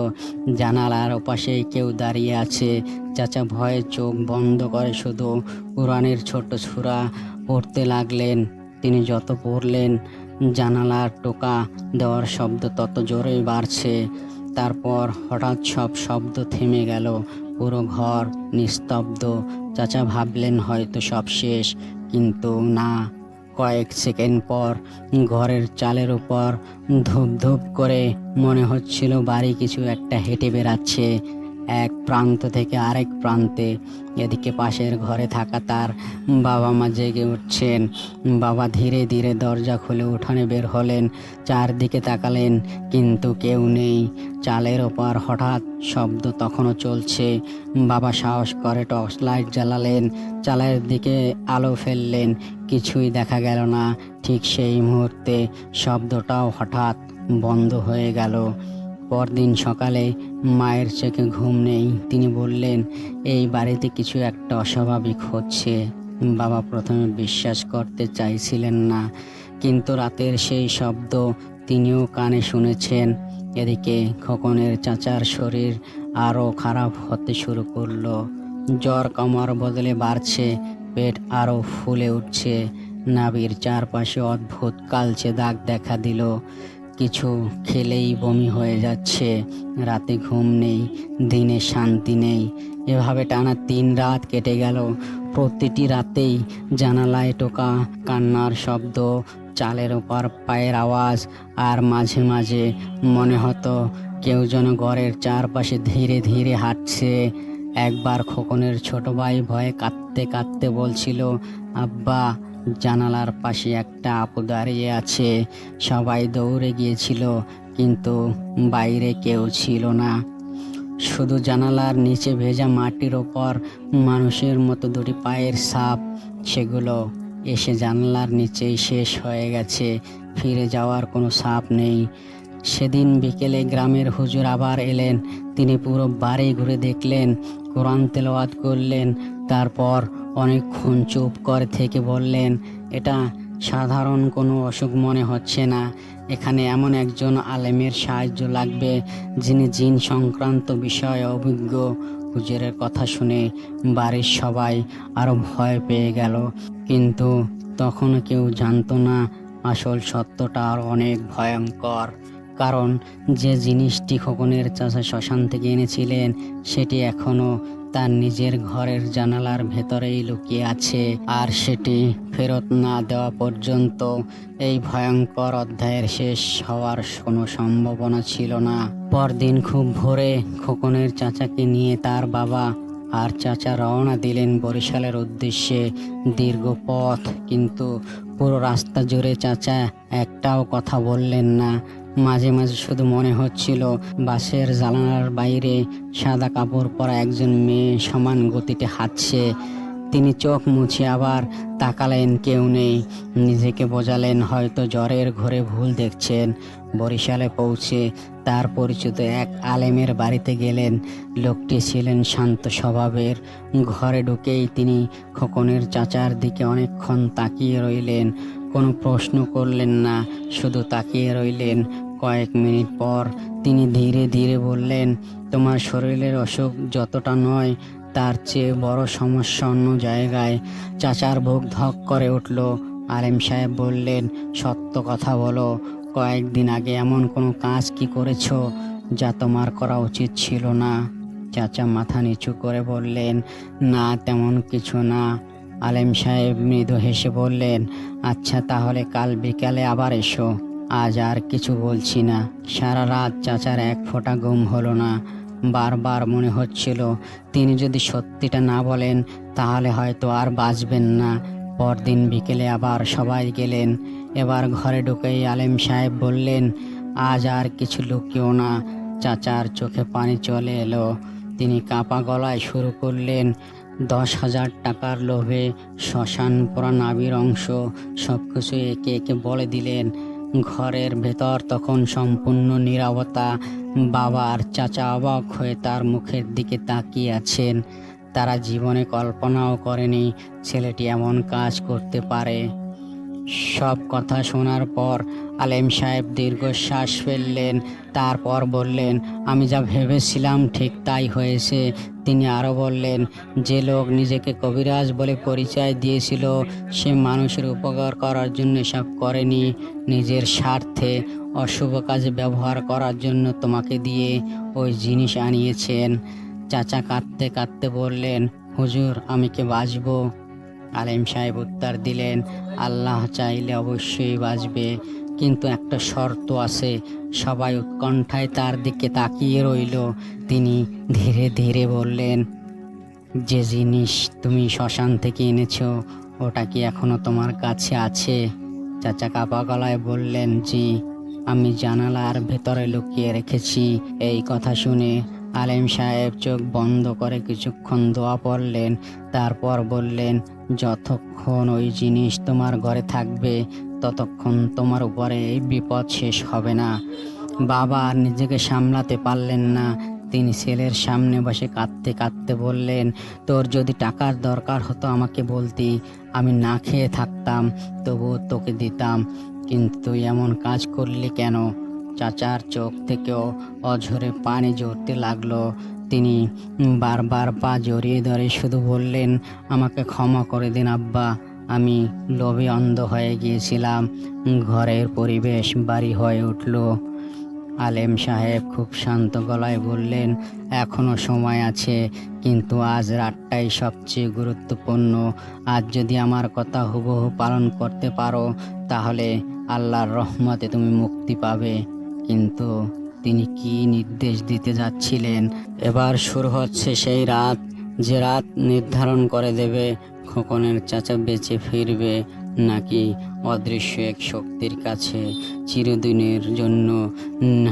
জানালার ওপাশেই কেউ দাঁড়িয়ে আছে। চাচা ভয়ে চোখ বন্ধ করে শুধু কোরআনের ছোট সূরা পড়তে লাগলেন। তিনি যত পড়লেন জানালার টোকা দেওয়ার শব্দ তত জোরেই বাড়ছে। তারপর হঠাৎ সব শব্দ থেমে গেল, পুরো ঘর নিস্তব্ধ। চাচা ভাবলেন হয়তো সব শেষ, কিন্তু না। কয়েক সেকেন্ড পর ঘরের চালের উপর ধূপ ধূপ করে মনে হচ্ছিল বাড়ি কিছু একটা হেঁটে বেড়াচ্ছে এক প্রান্ত থেকে আরেক প্রান্তে। এদিকে পাশের ঘরে থাকা তার বাবা মা জেগে উঠছেন। বাবা ধীরে ধীরে দরজা খুলে উঠানে বের হলেন, চারদিকে তাকালেন, কিন্তু কেউ নেই। চালের ওপর হঠাৎ শব্দ তখনও চলছে। বাবা সাহস করে টর্চ লাইট জ্বালালেন, চালের দিকে আলো ফেললেন, কিছুই দেখা গেল না। ঠিক সেই মুহূর্তে শব্দটাও হঠাৎ বন্ধ হয়ে গেল। পরদিন সকালে মায়ের চোখে ঘুম নেই। তিনি বললেন, এই বাড়িতে কিছু একটা অস্বাভাবিক হচ্ছে। বাবা প্রথমে বিশ্বাস করতে চাইছিলেন না, কিন্তু রাতের সেই শব্দ তিনিও কানে শুনেছেন। এদিকে খোকনের চাচার শরীর আরও খারাপ হতে শুরু করলো। জ্বর কমার বদলে বাড়ছে, পেট আরও ফুলে উঠছে, নাভির চারপাশে অদ্ভুত কালচে দাগ দেখা দিল। কিছু খেলেই বমি হয়ে যাচ্ছে। রাতে ঘুম নেই, দিনে শান্তি নেই। এভাবে টানা 3 রাত কেটে গেল। প্রতিটি রাতেই জানালায় টোকা, কান্নার শব্দ, চালের ওপর পায়ের আওয়াজ, আর মাঝে মাঝে মনে হতো কেউ যেন ঘরের চারপাশে ধীরে ধীরে হাঁটছে। একবার খোকনের ছোট ভাই ভয়ে কাঁদতে কাঁদতে বলছিল, আব্বা, জানালার পাশে একটা আপু দাঁড়িয়ে আছে। সবাই দৌড়ে গিয়েছিল, কিন্তু বাইরে কেউ ছিল না। শুধু জানালার নিচে ভেজা মাটির ওপর মানুষের মতো 2টি পায়ের ছাপ। সেগুলো এসে জানালার নিচেই শেষ হয়ে গেছে, ফিরে যাওয়ার কোনো ছাপ নেই। সেদিন বিকেলে গ্রামের হুজুর আবার এলেন। তিনি পুরো বাড়ি ঘুরে দেখলেন, কোরআন তেলাওয়াত করলেন, তারপর অনেকক্ষণ চুপ করে থেকে বললেন, এটা সাধারণ কোনো অসুখ মনে হচ্ছে না। এখানে এমন একজন আলেমের সাহায্য লাগবে যিনি জিন সংক্রান্ত বিষয়ে অভিজ্ঞ। হুজুরের কথা শুনে বাড়ির সবাই আরো ভয় পেয়ে গেল, কিন্তু তখনও কেউ জানতো না আসল সত্যটা আর অনেক ভয়ঙ্কর। কারণ যে জিনিসটি খোকনের চাচা শ্মশান থেকে এনেছিলেন সেটি এখনো তার নিজের ঘরের জানালার ভেতরেই লুকিয়ে আছে, আর সেটি ফেরত না দেওয়া পর্যন্ত এই ভয়ঙ্কর অধ্যায়ের শেষ হওয়ার কোনো সম্ভাবনা ছিল না। পরদিন খুব ভোরে খোকনের চাচাকে নিয়ে তার বাবা আর চাচা রওনা দিলেন বরিশালের উদ্দেশ্যে। দীর্ঘ পথ, কিন্তু পুরো রাস্তা জুড়ে চাচা একটাও কথা বললেন না। মাঝে মাঝে শুধু মনে হচ্ছিল বাসের জানালার বাইরে সাদা কাপড় পরা একজন মেয়ে সমান গতিতে হাঁটছে। তিনি চোখ মুছে আবার তাকালেন, কেউ নেই। নিজেকে বোঝালেন হয়তো জ্বরের ঘোরে ভুল দেখছেন। বরিশালে পৌঁছে তার পরিচিত এক আলেমের বাড়িতে গেলেন। লোকটি ছিলেন শান্ত স্বভাবের। ঘরে ঢুকেই তিনি খোকনের চাচার দিকে অনেকক্ষণ তাকিয়ে রইলেন। কোনো প্রশ্ন করলেন না, শুধু তাকিয়ে রইলেন। কয়েক মিনিট পর তিনি ধীরে ধীরে বললেন, তোমার শরীরের অসুখ যতটা নয় তার চেয়ে বড় সমস্যা অন্য জায়গায়। চাচার বুক ধক করে উঠল। আলেম সাহেব বললেন, সত্য কথা বলো, কয়েকদিন আগে এমন কোনো কাজ কি করেছো যা তোমার করা উচিত ছিল না? চাচা মাথা নিচু করে বললেন, না, তেমন কিছু না। আলেম সাহেব মৃদু হেসে বললেন, আচ্ছা তাহলে কাল বিকালে আবার এসো। আজ আর কিছু বলছি না। সারা রাত চাচার এক ফোঁটা ঘুম হলো না। বারবার মনে হচ্ছিল তিনি যদি সত্যিটা না বলেন তাহলে হয়তো আর বাঁচবেন না। পরদিন বিকেলে আবার সবাই গেলেন। এবার ঘরে ঢুকেই আলেম সাহেব বললেন, আজ আর কিছু লুকিও না। চাচার চোখে পানি চলে এলো। তিনি কাঁপা গলায় শুরু করলেন, 10,000 টাকার লোভে শ্মশান পোড়া নাভির অংশ সব কিছু একে একে বলে দিলেন। ঘরের ভেতর তখন সম্পূর্ণ নীরবতা। বাবা আর চাচা অবাক হয়ে তার মুখের দিকে তাকিয়ে আছেন। তারা জীবনে কল্পনাও করেনি ছেলেটি এমন কাজ করতে পারে। সব কথা শোনার পর আলেম সাহেব দীর্ঘশ্বাস ফেললেন। তারপর বললেন, আমি যা ভেবেছিলাম ঠিক তাই হয়েছে। তিনি আরও বললেন, যে লোক নিজেকে কবিরাজ বলে পরিচয় দিয়েছিল সে মানুষের উপকার করার জন্য এসব করেনি, নিজের স্বার্থে অশুভ কাজে ব্যবহার করার জন্য তোমাকে দিয়ে ওই জিনিস আনিয়েছেন। চাচা কাঁদতে কাঁদতে বললেন, হুজুর, আমি কি বাঁচবো? আলেম সাহেব উত্তর দিলেন, আল্লাহ চাইলে অবশ্যই বাঁচবে, কিন্তু একটা শর্ত আছে। সবাই উৎকণ্ঠায় তার দিকে তাকিয়ে রইল। তিনি ধীরে ধীরে বললেন, যে জিনিস তুমি শ্মশান থেকে এনেছো ওটা কি এখনো তোমার কাছে আছে? চাচা কাঁপা গলায় বললেন, জি, আমি জানালার ভেতরে লুকিয়ে রেখেছি। এই কথা শুনে আলেম সাহেব চোখ বন্ধ করে কিছুক্ষণ দোয়া পড়লেন। তারপর বললেন, যতক্ষণ ওই জিনিস তোমার ঘরে থাকবে ততক্ষণ তোমার উপরে এই বিপদ শেষ হবে না। বাবা আর নিজেকে সামলাতে পারলেন না। তিনি ছেলের সামনে বসে কাঁদতে কাঁদতে বললেন, তোর যদি টাকার দরকার হতো আমাকে বলতি, আমি না খেয়ে থাকতাম, তবুও তোকে দিতাম, কিন্তু তুই এমন কাজ করলি কেন? চাচার চোখ থেকেও অঝরে পানি ঝরতে লাগলো। তিনি বারবার পা জড়িয়ে ধরে শুধু বললেন, আমাকে ক্ষমা করে দিন আব্বা, আমি লোভে অন্ধ হয়ে গিয়েছিলাম। ঘরের পরিবেশ বাড়ি হয়ে উঠল। আলেম সাহেব খুব শান্ত গলায় বললেন, এখনো সময় আছে, কিন্তু আজ রাতটাই সবচেয়ে গুরুত্বপূর্ণ। আজ যদি আমার কথা হুবহু পালন করতে পারো তাহলে আল্লাহর রহমতে তুমি মুক্তি পাবে। কিন্তু তিনি কি নির্দেশ দিতে যাচ্ছিলেন? এবার শুরু হচ্ছে সেই রাত, যে রাত নির্ধারণ করে দেবে খোকনের চাচা বেঁচে ফিরবে নাকি অদৃশ্য এক শক্তির কাছে চিরদিনের জন্য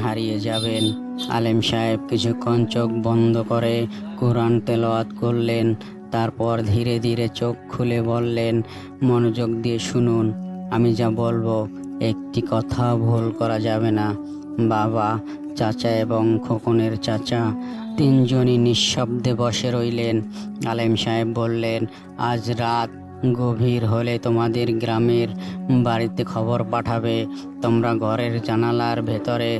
হারিয়ে যাবেন। আলেম সাহেব কিছুক্ষণ চোখ বন্ধ করে কোরআন তেলাওয়াত করলেন। তারপর ধীরে ধীরে চোখ খুলে বললেন, মনোযোগ দিয়ে শুনুন, আমি যা বলবো একটি কথা ভুল করা যাবে না। বাবা, চাচা এবং খোকনের চাচা তিনজনই নিঃশব্দে বসে রইলেন। আলেম সাহেব বললেন, আজ রাত গভীর হলে তোমাদের গ্রামের বাড়িতে খবর পাঠাবে। তোমরা ঘরের জানালার ভেতরে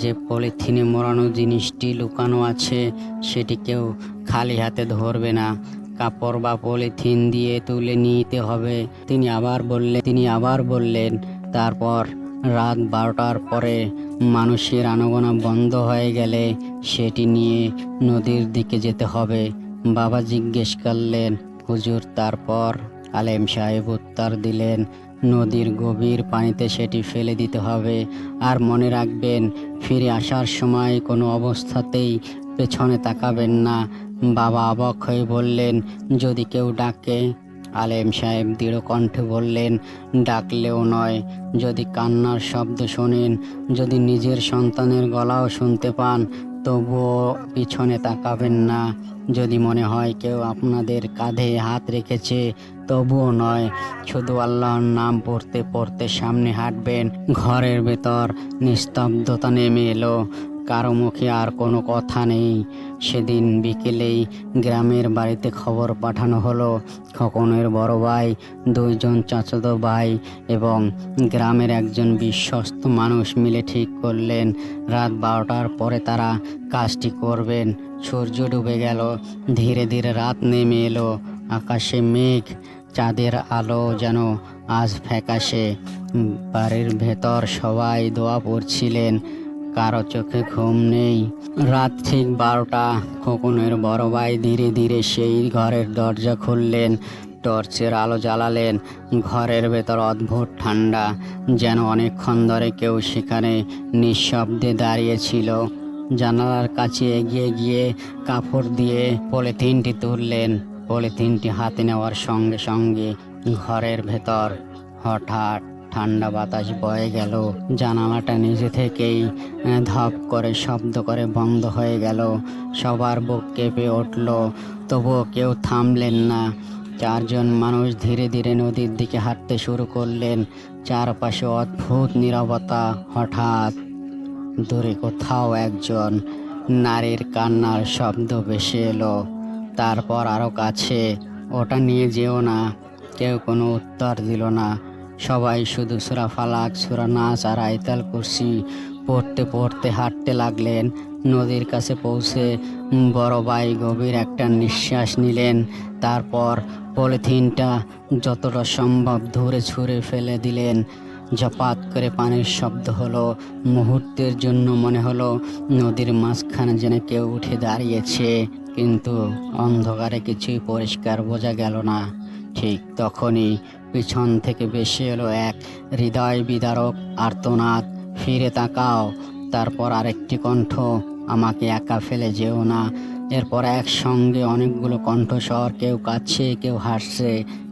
যে পলিথিনে মোড়ানো জিনিসটি লুকানো আছে সেটি কেউ খালি হাতে ধরবে না। কাপড় বা পলিথিন দিয়ে তুলে নিতে হবে। তিনি আবার বললেন, তারপর রাত 12টার পরে মানুষের আনাগোনা বন্ধ হয়ে গেলে সেটি নিয়ে নদীর দিকে যেতে হবে। বাবা জিজ্ঞেস করলেন, হুজুর তারপর? আলেম সাহেব উত্তর দিলেন, নদীর গভীর পানিতে সেটি ফেলে দিতে হবে। আর মনে রাখবেন, ফিরে আসার সময় কোনো অবস্থাতেই পেছনে তাকাবেন না। বাবা অবাক হয়ে বললেন, যদি কেউ ডাকে? আলেম সাহেব দৃঢ় কণ্ঠে বললেন, ডাকলেও নয়। যদি কান্নার শব্দ শোনেন, যদি নিজের সন্তানের গলাও শুনতে পান, তবুও পিছনে তাকাবেন না। যদি মনে হয় কেউ আপনাদের কাঁধে হাত রেখেছে, তবুও নয়। শুধু আল্লাহর নাম পড়তে পড়তে সামনে হাঁটবেন। ঘরের ভেতর নিস্তব্ধতা নেমে এলো। কারো মুখে আর কোনো কথা নেই। সেদিন বিকেলেই গ্রামের বাড়িতে খবর পাঠানো হলো। খোকনের বড় ভাই, দুইজন চাচাতো ভাই এবং গ্রামের একজন বিশ্বস্ত মানুষ মিলে ঠিক করলেন রাত 12টার পরে তারা কাজটি করবেন। সূর্য ডুবে গেল, ধীরে ধীরে রাত নেমে এলো। আকাশে মেঘ, চাঁদের আলো যেন আজ ফ্যাকাশে। বাড়ির ভেতর সবাই দোয়া পড়ছিলেন, কারো চোখে ঘুম নেই। রাত ঠিক 12টা। খোকনের বড় ভাই ধীরে ধীরে সেই ঘরের দরজা খুললেন, টর্চের আলো জ্বালালেন। ঘরের ভেতর অদ্ভুত ঠান্ডা, যেন অনেকক্ষণ ধরে কেউ সেখানে নিঃশব্দে দাঁড়িয়েছিল। জানালার কাছে এগিয়ে গিয়ে কাপড় দিয়ে পলিথিনটি তুললেন। পলিথিনটি হাতে নেওয়ার সঙ্গে সঙ্গে ঘরের ভেতর হঠাৎ ঠান্ডা বাতাস বয়ে গেল। জানালাটা নিজে থেকেই ধপ করে শব্দ করে বন্ধ হয়ে গেল। সবার বুক কেঁপে উঠল, তবুও কেউ থামলেন না। চারজন মানুষ ধীরে ধীরে নদীর দিকে হাঁটতে শুরু করলেন। চারপাশে অদ্ভুত নীরবতা। হঠাৎ দূরে কোথাও একজন নারীর কান্নার শব্দ ভেসে এলো। তারপর আরো কাছে, ওটা নিয়ে যেও না। কেউ কোনো উত্তর দিল না। সবাই শুধু সূরা ফালাক, সূরা নাস আর আয়াতুল কুরসি পড়তে পড়তে হাঁটতে লাগলেন। নদীর কাছে পৌঁছে বড় ভাই গভীর একটা নিঃশ্বাস নিলেন। তারপর পলিথিনটা যতটা সম্ভব দূরে ছুঁড়ে ফেলে দিলেন। ঝপাত করে পানির শব্দ হলো। মুহূর্তের জন্য মনে হলো নদীর মাঝখানে যেন কেউ উঠে দাঁড়িয়েছে, কিন্তু অন্ধকারে কিছুই পরিষ্কার বোঝা গেল না। ঠিক তখনই পিছন থেকে ভেসে এলো এক হৃদয় বিদারক আর্তনাদ, ফিরে তাকাও। তারপর আরেকটি কণ্ঠ, আমাকে একা ফেলে যেও না। এরপর একসঙ্গে অনেকগুলো কণ্ঠস্বর, কেউ কাঁদছে, কেউ হাসছে,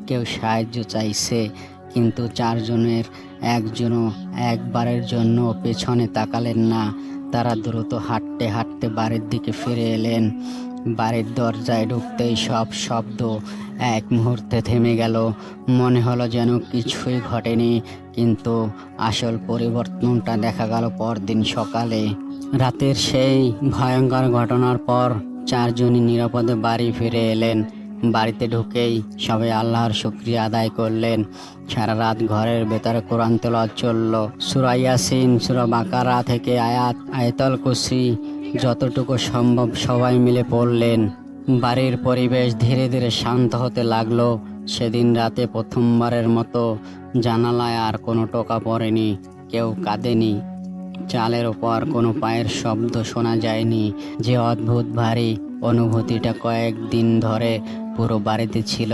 কেউ সাহায্য চাইছে, কিন্তু চারজনের একজনও একবারের জন্য পেছনে তাকালেন না। তারা দ্রুত হাঁটতে হাঁটতে বাড়ির দিকে ফিরে এলেন। বাড়ির দরজায় ঢুকতেই সব শব্দ এক মুহূর্তে থেমে গেল। মনে হলো যেন কিছুই ঘটেনি, কিন্তু আসল পরিবর্তনটা দেখা গেল পরদিন সকালে। রাতের সেই ভয়ঙ্কর ঘটনার পর চারজনই নিরাপদে বাড়ি ফিরে এলেন। বাড়িতে ঢুকেই সবাই আল্লাহর শুকরিয়া আদায় করলেন। সারা রাত ঘরের ভেতরে কোরআন তেলাওয়াত চলল। সূরা ইয়াসিন, সূরা বাকারা থেকে আয়াতুল কুরসি যতটুকু সম্ভব সবাই মিলে পড়লেন। বাড়ির পরিবেশ ধীরে ধীরে শান্ত হতে লাগলো। সেদিন রাতে প্রথমবারের মতো জানালায় আর কোনো টোকা পড়েনি, কেউ কাঁদেনি, চালের ওপর কোনো পায়ের শব্দ শোনা যায়নি। যে অদ্ভুত ভারী অনুভূতিটা কয়েকদিন ধরে পুরো বাড়িতে ছিল,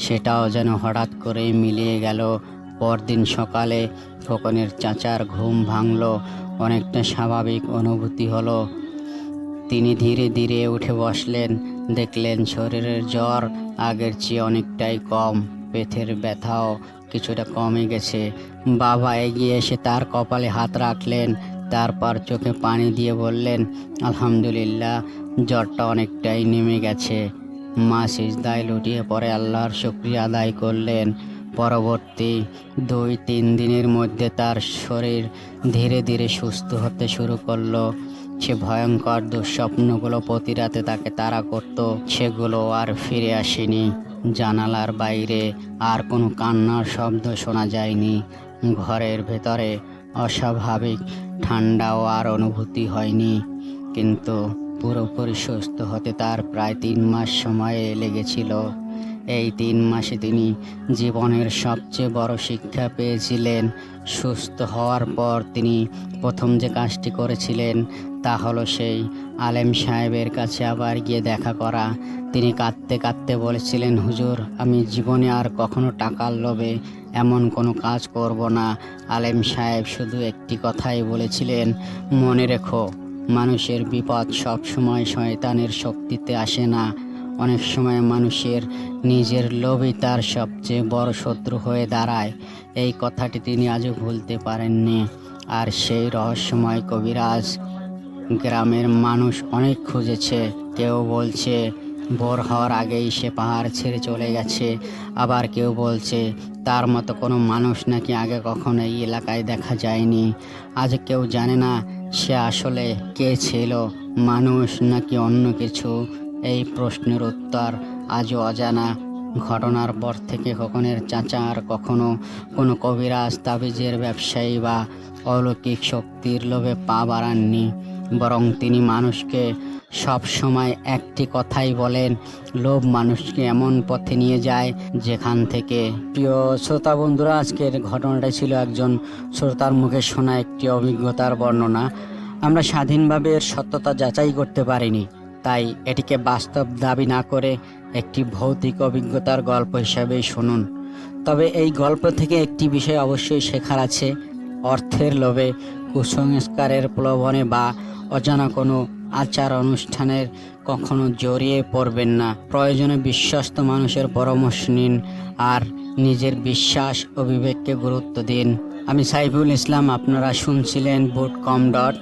সেটাও যেন হঠাৎ করে মিলিয়ে গেল। পরদিন সকালে খোকনের চাচার ঘুম ভাঙল। অনেকটা স্বাভাবিক অনুভূতি হলো। তিনি ধীরে ধীরে উঠে বসলেন। দেখলেন শরীরের জ্বর আগের চেয়ে অনেকটাই কম, পেটের ব্যথাও কিছুটা কমে গেছে। বাবা এগিয়ে এসে তার কপালে হাত রাখলেন, তারপর চোখে পানি দিয়ে বললেন, আলহামদুলিল্লাহ, জ্বরটা অনেকটাই নেমে গেছে। মা সিজদায় লুটিয়ে পড়ে আল্লাহর শুকরিয়া আদায় করলেন। পরবর্তী 2-3 দিনের মধ্যে তার শরীর ধীরে ধীরে সুস্থ হতে শুরু করলো। সে ভয়ঙ্কর দুঃস্বপ্নগুলো প্রতি রাতে তাকে তাড়া করত, সেগুলো আর ফিরে আসেনি। জানালার বাইরে আর কোনো কান্নার শব্দ শোনা যায়নি। ঘরের ভেতরে অস্বাভাবিক ঠান্ডাও আর অনুভূতি হয়নি। কিন্তু পুরোপুরি সুস্থ হতে তার প্রায় 3 মাস সময় লেগেছিল। এই 3 মাসে তিনি জীবনের সবচেয়ে বড় শিক্ষা পেয়েছিলেন। সুস্থ হওয়ার পর তিনি প্রথম যে কাজটি করেছিলেন তা হলো সেই আলেম সাহেবের কাছে আবার গিয়ে দেখা করা। তিনি কাঁদতে কাঁদতে বলেছিলেন, হুজুর, আমি জীবনে আর কখনো টাকার লোভে এমন কোনো কাজ করব না। আলেম সাহেব শুধু একটি কথাই বলেছিলেন, মনে রেখো, মানুষের বিপদ সব সময় শয়তানের শক্তিতে আসে না, অনেক সময় মানুষের নিজের লোভই তার সবচেয়ে বড় শত্রু হয়ে দাঁড়ায়। এই কথাটি তিনি আজও ভুলতে পারেননি। আর সেই রহস্যময় কবিরাজ গ্রামের মানুষ অনেক খুঁজেছে। কেউ বলছে ভোর হওয়ার আগেই সে পাহাড় ছেড়ে চলে গেছে, আবার কেউ বলছে তার মতো কোনো মানুষ নাকি আগে কখনো এই এলাকায় দেখা যায়নি। আজ কেউ জানে না সে আসলে কে ছিল, মানুষ নাকি অন্য কিছু। এই প্রশ্নের উত্তর আজও অজানা। ঘটনার পর থেকে খোকনের চাচা আর কখনো কোনো কবিরাজ, তাবিজের ব্যবসায়ী বা অলৌকিক শক্তির লোভে পা বাড়াননি, বরং তিনি মানুষকে সব সময় একটি কথাই বলেন, লোভ মানুষকে এমন পথে নিয়ে যায় যেখান থেকে। প্রিয় শ্রোতা বন্ধুরা, আজকের ঘটনাটা ছিল একজন শ্রোতার মুখে শোনা একটি অভিজ্ঞতার বর্ণনা। আমরা স্বাধীনভাবে এর সত্যতা যাচাই করতে পারিনি, তাই এটিকে বাস্তব দাবি না করে একটি ভৌতিক অভিজ্ঞতার গল্প হিসাবেই শুনুন। তবে এই গল্প থেকে একটি বিষয় অবশ্যই শেখার আছে, অর্থের লোভে, কুসংস্কারের প্রলোভনে বা অজানা কোনো আচার অনুষ্ঠানের কখনো জড়িয়ে পড়বেন না। প্রয়োজনে বিশ্বস্ত মানুষের পরামর্শ নিন আর নিজের বিশ্বাস ও বিবেককে গুরুত্ব দিন। আমি সাইফুল ইসলাম, আপনারা শুনছিলেন বুটকম ডট।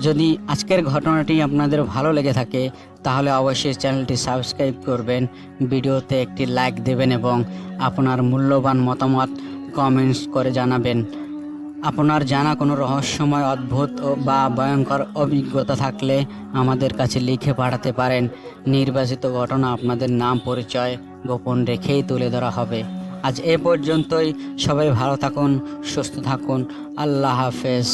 যদি আজকের ঘটনাটি আপনাদের ভালো লেগে থাকে তাহলে অবশ্যই চ্যানেলটি সাবস্ক্রাইব করবেন, ভিডিওতে একটি লাইক দেবেন এবং আপনার মূল্যবান মতামত কমেন্টস করে জানাবেন। আপনার জানা কোনো রহস্যময়, অদ্ভুত বা ভয়ঙ্কর অভিজ্ঞতা থাকলে আমাদের কাছে লিখে পাঠাতে পারেন। নির্বাচিত ঘটনা আপনাদের নাম পরিচয় গোপন রেখেই তুলে ধরা হবে। আজ এ পর্যন্তই। সবাই ভালো থাকুন, সুস্থ থাকুন। আল্লাহ হাফেজ।